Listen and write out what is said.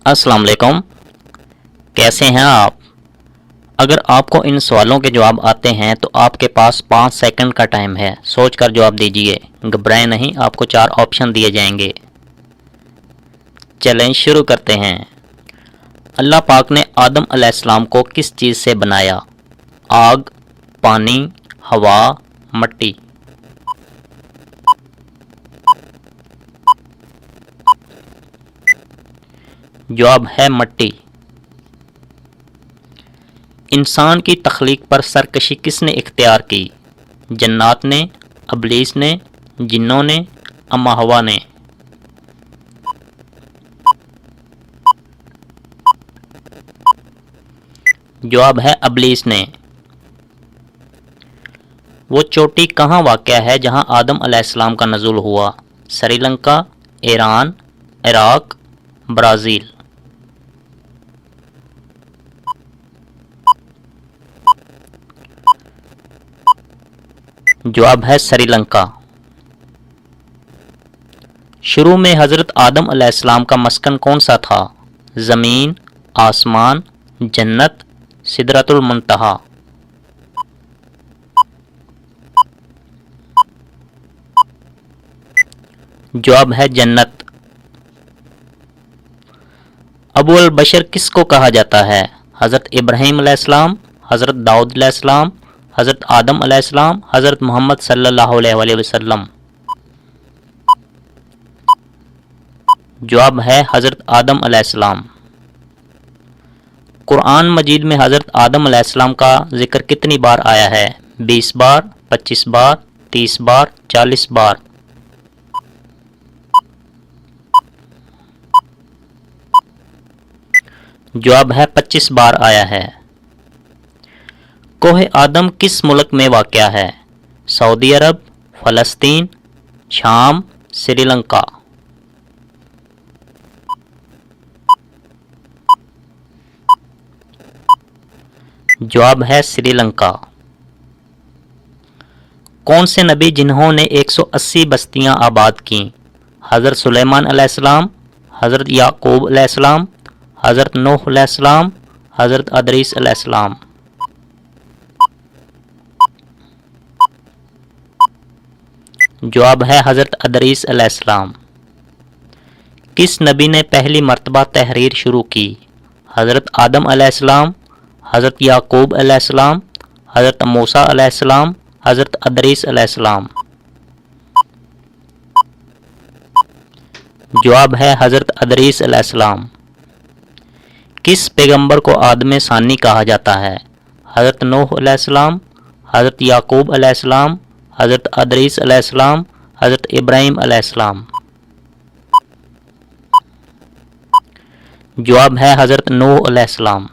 السلام علیکم، کیسے ہیں آپ؟ اگر آپ کو ان سوالوں کے جواب آتے ہیں تو آپ کے پاس 5 سیکنڈ کا ٹائم ہے، سوچ کر جواب دیجئے، گھبرائیں نہیں، آپ کو 4 آپشن دیے جائیں گے۔ چلیں شروع کرتے ہیں۔ اللہ پاک نے آدم علیہ السلام کو کس چیز سے بنایا؟ آگ، پانی، ہوا، مٹی۔ جواب ہے مٹی۔ انسان کی تخلیق پر سرکشی کس نے اختیار کی؟ جنات نے، ابلیس نے، جنوں نے، اما ہوا نے۔ جواب ہے ابلیس نے۔ وہ چوٹی کہاں واقع ہے جہاں آدم علیہ السلام کا نزول ہوا؟ سری لنکا، ایران، عراق، برازیل۔ جواب ہے سری لنکا۔ شروع میں حضرت آدم علیہ السلام کا مسکن کون سا تھا؟ زمین، آسمان، جنت، سدرۃ المنتہا۔ جواب ہے جنت۔ ابو البشر کس کو کہا جاتا ہے؟ حضرت ابراہیم علیہ السلام، حضرت داؤد علیہ السلام، حضرت آدم علیہ السلام، حضرت محمد صلی اللہ علیہ وآلہ وسلم۔ جواب ہے حضرت آدم علیہ السلام۔ قرآن مجید میں حضرت آدم علیہ السلام کا ذکر کتنی بار آیا ہے؟ 20 بار، 25 بار، 30 بار، 40 بار۔ جواب ہے 25 بار آیا ہے۔ کوہ آدم کس ملک میں واقع ہے؟ سعودی عرب، فلسطین، شام، سری لنکا۔ جواب ہے سری لنکا۔ کون سے نبی جنہوں نے 180 بستیاں آباد کیں؟ حضرت سلیمان علیہ السلام، حضرت یعقوب علیہ السلام، حضرت نوح علیہ السلام، حضرت ادریس علیہ السلام۔ جواب ہے حضرت ادریس علیہ السلام۔ کس نبی نے پہلی مرتبہ تحریر شروع کی؟ حضرت آدم علیہ السلام، حضرت یعقوب علیہ السلام، حضرت موسیٰ علیہ السلام، حضرت ادریس علیہ السلام۔ جواب ہے حضرت ادریس علیہ السلام۔ کس پیغمبر کو آدم ثانی کہا جاتا ہے؟ حضرت نوح علیہ السلام، حضرت یعقوب علیہ السلام، حضرت ادریس علیہ السلام، حضرت ابراہیم علیہ السلام۔ جواب ہے حضرت نوح علیہ السلام۔